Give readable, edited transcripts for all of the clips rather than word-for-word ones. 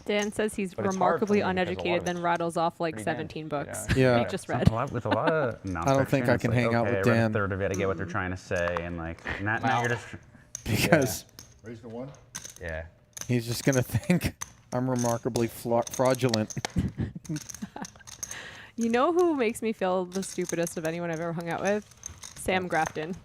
Dan says he's But it's hard for remarkably me because a lot uneducated, of then it's rattles off like pretty 17 books. Yeah. He just read. With a lot of nonfiction, I don't think I can hang out with I read Dan. a third of it, I get what they're trying to say, and like, now you're just, Because Raise the one. yeah. he's just going to think I'm remarkably fraudulent. You know who makes me feel the stupidest of anyone I've ever hung out with? Sam Grafton.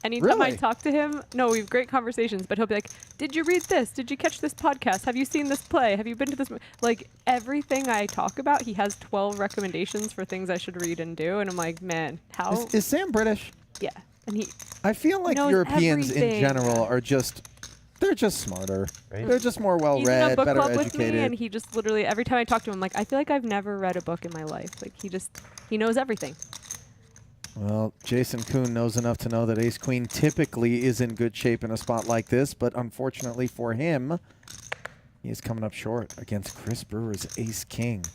Anytime I Really? talk to him, no, we have great conversations, but he'll be like, did you read this? Did you catch this podcast? Have you seen this play? Have you been to this? Like, everything I talk about, he has 12 recommendations for things I should read and do. And I'm like, man, how? Is Sam British? Yeah. And he, I feel like knows Europeans in everything. general are just, they're just smarter. Right. They're just more he's in a well-read, book better club with me, and educated. he just literally, every time I talk to him, I'm like, I feel like I've never read a book in my life. Like, he knows everything. Well, Jason Koon knows enough to know that Ace Queen typically is in good shape in a spot like this, but unfortunately for him, he is coming up short against Chris Brewer's Ace King.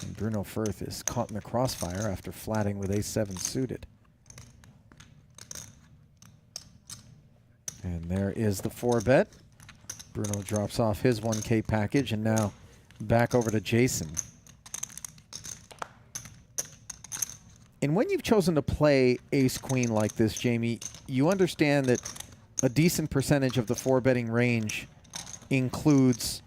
And Bruno Furth is caught in the crossfire after flatting with Ace 7 suited. And there is the 4-bet. Bruno drops off his 1K package, and now back over to Jason. And when you've chosen to play Ace-Queen like this, Jamie, you understand that a decent percentage of the 4-betting range includes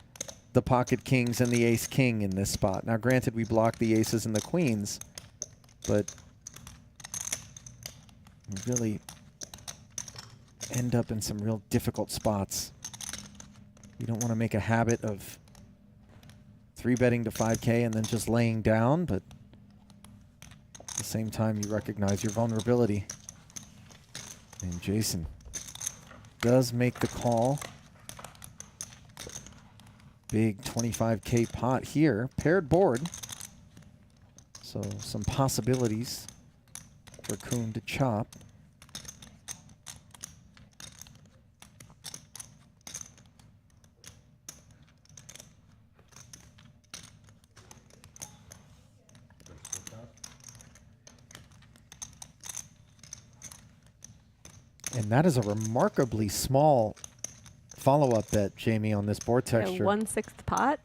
the pocket kings and the Ace-King in this spot. Now, granted, we block the aces and the queens, but we really end up in some real difficult spots. You don't want to make a habit of 3-betting to 5K and then just laying down, but at the same time, you recognize your vulnerability. And Jason does make the call. Big 25K pot here, paired board. So some possibilities for Koon to chop. And that is a remarkably small follow-up bet, Jamie, on this board texture. A 1/6 pot.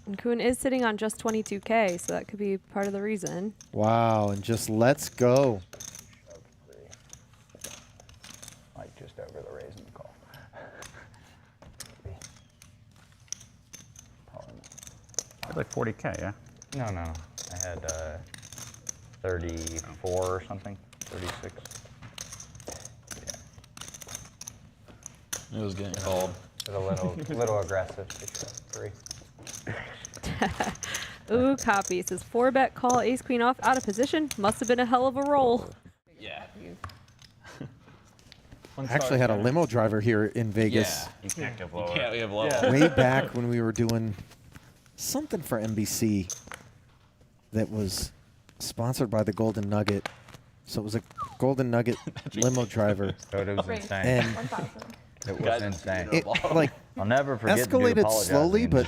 And Koon is sitting on just 22K, so that could be part of the reason. Wow, and just let's go. Like just over the raise and the call. It's like 40K, yeah? No. I had 34 or something, 36. It was getting called. It was a little aggressive. 3. Ooh, copy. It says 4-bet call, ace queen off, out of position. Must have been a hell of a roll. Yeah. I actually had a limo driver here in Vegas. Yeah. You can't go You lower. can't have low. Way back when we were doing something for NBC that was sponsored by the Golden Nugget. So it was a Golden Nugget limo driver. But it was insane. And It was insane. it like I'll never forget the dude escalated apologizing slowly, and but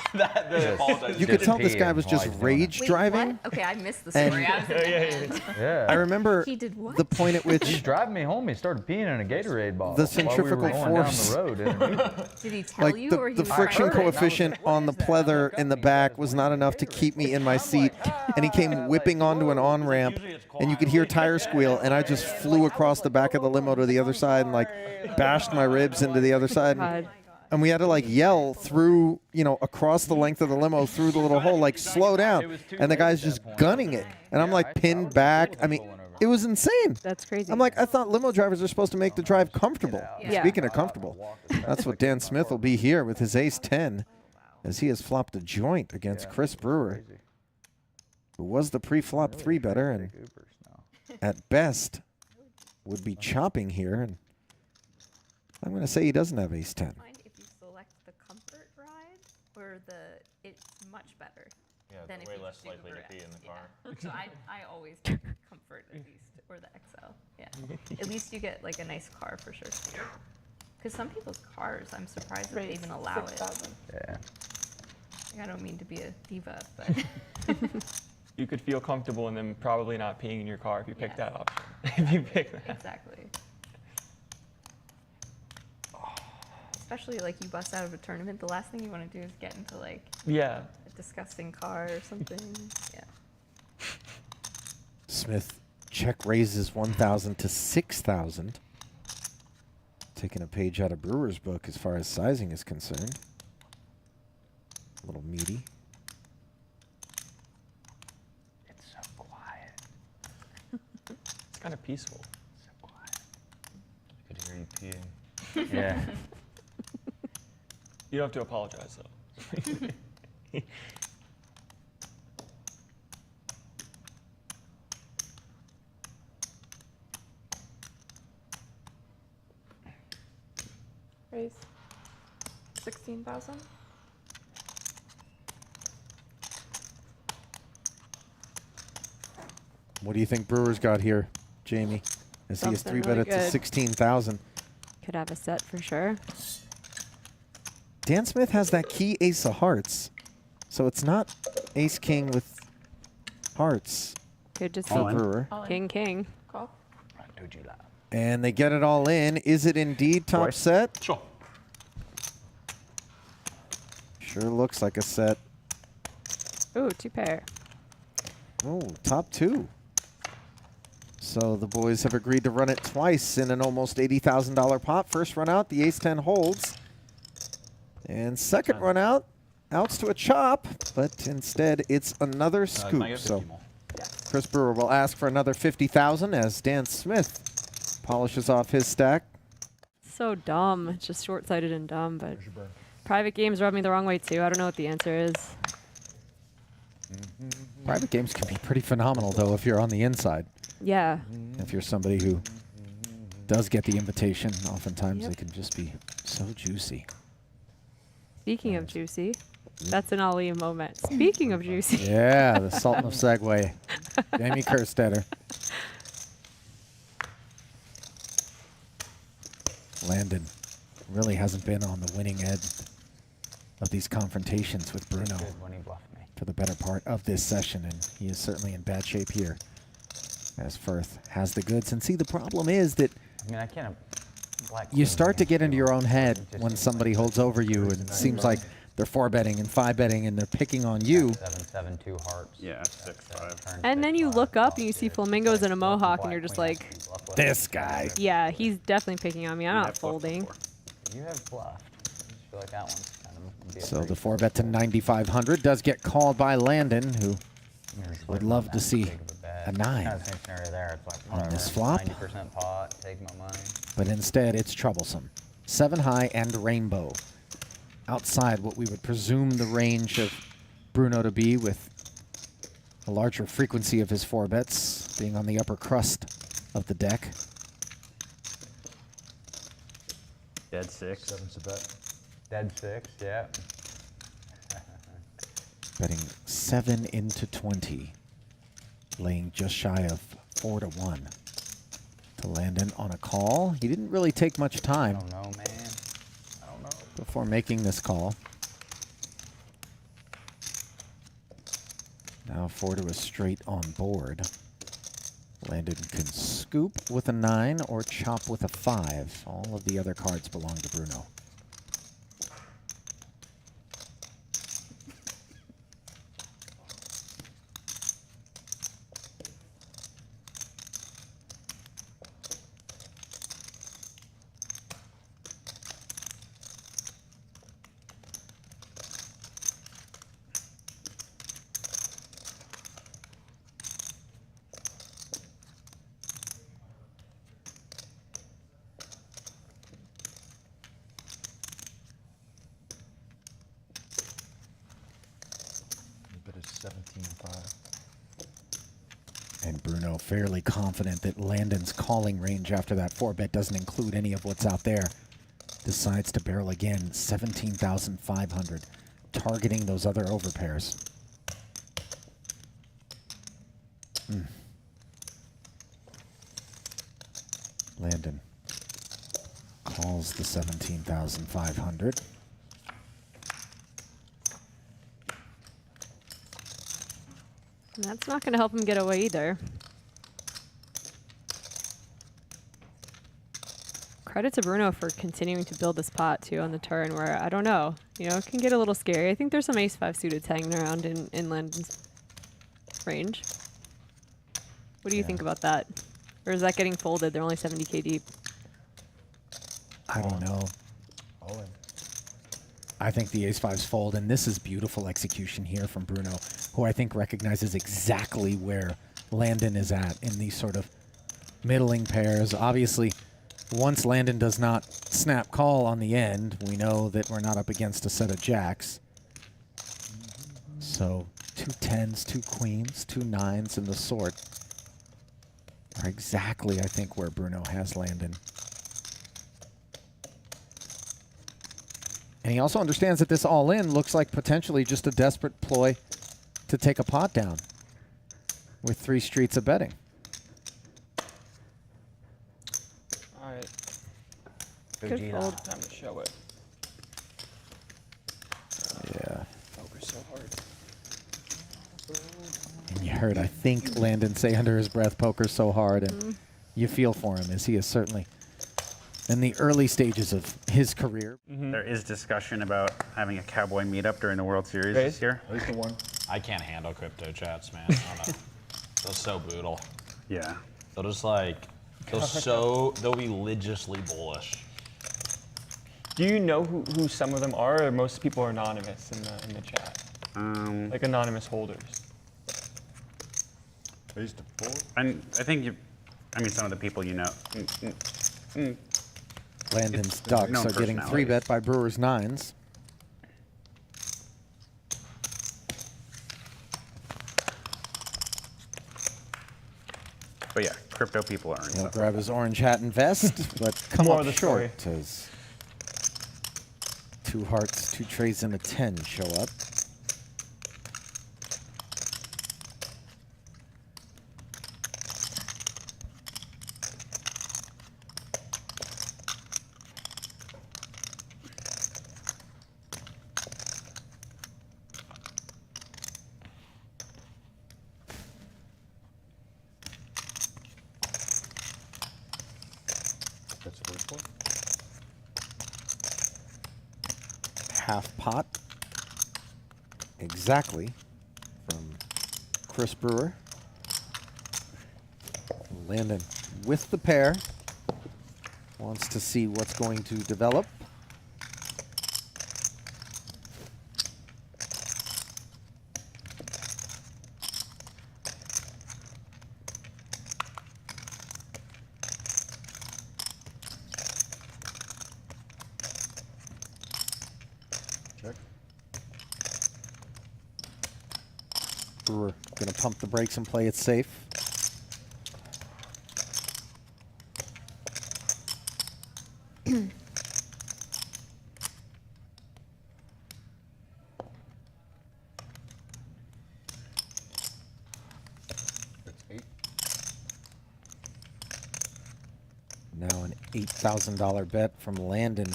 just- you could tell this pee guy and was just while he's rage Wait, driving. what? Okay, I missed the And- story. I was in the end. Yeah. I remember He did what? the point at He's which driving me home. He started peeing in a Gatorade bottle. The while we centrifugal were going force. down the road. underneath. Did he tell like you, or he the was friction driving? coefficient on the pleather in the back was not enough to keep me in my seat, and he came whipping onto an on-ramp, and you could hear tire squeal, and I just flew across the back of the limo to the other side and like bashed my ribs into the other side. God. And we had to like yell through, across the length of the limo through the little hole, like slow down. And the guy's just gunning it. And I'm like pinned back. I mean, it was insane. That's crazy. I'm like, I thought limo drivers are supposed to make the drive comfortable. Yeah. Speaking of comfortable, that's what Dan Smith will be here with his ace-10, as he has flopped a joint against Chris Brewer, who was the pre-flop 3-better and at best would be chopping here. And I'm going to say he doesn't have ace-10. Mind if you select the comfort ride, or it's much better than if way you less just do likely to Uber pee X. in the car. Yeah. So I always pick comfort at least, or the XL. Yeah. At least you get like a nice car for sure. Because some people's cars, I'm surprised that they even allow it. Yeah. I don't mean to be a diva, but You could feel comfortable and then probably not peeing in your car if you picked Yeah. that option. if you pick that. Exactly. Especially like you bust out of a tournament, the last thing you want to do is get into like Yeah. a disgusting car or something. Yeah. Smith check raises 1,000 to 6,000. Taking a page out of Brewer's book as far as sizing is concerned. A little meaty. It's so quiet. It's kind of peaceful. So quiet. I could hear you peeing. Yeah. You don't have to apologize, though. Raise 16,000. What do you think Brewer's got here, Jamie? As he has Something 3-bet really it to good. 16,000. Could have a set for sure. Dan Smith has that key ace of hearts. So it's not ace king with hearts Could just for All in. Brewer. king, king. Call. And they get it all in. Is it indeed top Twice. set? Sure. Sure looks like a set. Ooh, 2 pair. Oh, top 2. So the boys have agreed to run it twice in an almost $80,000 pot. First run out, the ace-10 holds. And second run out, outs to a chop, but instead it's another Can I scoop. get So 50 more? Chris Brewer will ask for another 50,000 as Dan Smith polishes off his stack. So dumb. It's just short-sighted and dumb, but private games rub me the wrong way too. I don't know what the answer is. Private games can be pretty phenomenal, though, if you're on the inside. Yeah. If you're somebody who does get the invitation, oftentimes Yep. they can just be so juicy. Speaking of juicy, that's an Ali moment. Speaking of juicy. Yeah, the Sultan of Segway, Jamie Kerstetter. Landon really hasn't been on the winning end of these confrontations with Bruno Good when he bluffed me. for the better part of this session, and he is certainly in bad shape here as Furth has the goods. And see, the problem is that I mean, I can't have black you king start to against get into you. your own head It just when seems somebody like holds over you, and it seems like they're 4-betting and 5-betting and they're picking on you. 7-7, 2 hearts. Yeah, 6-5. Turn And then you 6-5, look up bluff and you see good. flamingos and a Bluff mohawk, and black you're just queen, like, actually bluff with This it. guy. yeah, he's definitely picking on me. I'm Yeah, not I've bluffed folding. before. You have bluffed. I just feel like that one's kind of be a So the pretty 4-bet to 9,500 does get called by Landon, who You're just would like, love not to that see big of a bet. a 9 Kind of same scenario there. It's like on whatever, this flop. 90% pot, take my money. but instead it's troublesome. 7 high and rainbow. Outside what we would presume the range of Bruno to be, with a larger frequency of his 4-bets being on the upper crust of the deck. Dead 6. 7's a bet. Dead 6, yeah. Betting 7 into 20. Laying just shy of 4-1 to Landon on a call. He didn't really take much I time don't know, man. I don't know. before making this call. Now 4 to a straight on board. Landon can scoop with a 9 or chop with a 5. All of the other cards belong to Bruno. A bit of 17-5. And Bruno fairly confident that Landon's calling range after that 4-bet doesn't include any of what's out there. Decides to barrel again, 17,500, targeting those other overpairs. Landon calls the 17,500. And that's not going to help him get away either. credit to Bruno for continuing to build this pot too on the turn where, I don't know, you know, it can get a little scary. I think there's some ace-5 suiteds hanging around in Landon's range. What do you think about that? Or is that getting folded? They're only 70k deep. I don't know. All in. I think the ace-5's fold, and this is beautiful execution here from Bruno, who I think recognizes exactly where Landon is at in these sort of middling pairs. Obviously, once Landon does not snap call on the end, we know that we're not up against a set of jacks. So 2 10s, 2 queens, 2 9s, and the sort are exactly, I think, where Bruno has Landon. And he also understands that this all-in looks like potentially just a desperate ploy to take a pot down with 3 streets of betting. All right, Good fold. time to show it. Yeah. Poker so hard. And you heard, I think, Landon say under his breath, poker so hard, and you feel for him, as he is certainly in the early stages of his career. There is discussion about having a cowboy meetup during the World Series Raise? this year. At least the one. I can't handle crypto chats, man. I don't know. They're so brutal. Yeah. They'll just like, they'll be religiously bullish. Do you know who some of them are, or most people are anonymous in the chat? Like anonymous holders. Raise to 4. And I think some of the people you know. Landon's It's ducks known are getting personalities. 3-bet by Brewer's 9s. But yeah, crypto people are. He'll grab his orange hat and vest, but come More up of the story. short as 2 hearts, 2 trades, and a 10 show up. That's the first one. Half pot. Exactly. From Chris Brewer. Landon with the pair. Wants to see what's going to develop. Check. Brewer going to pump the brakes and play it safe. That's 8. Now an $8,000 bet from Landon.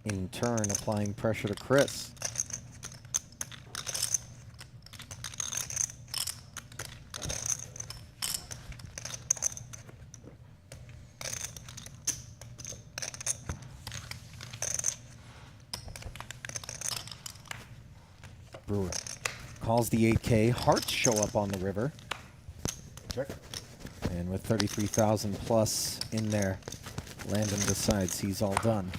In turn, applying pressure to Chris. Brewer calls the 8K. Hearts show up on the river. Check. And with 33,000 plus in there, Landon decides he's all done.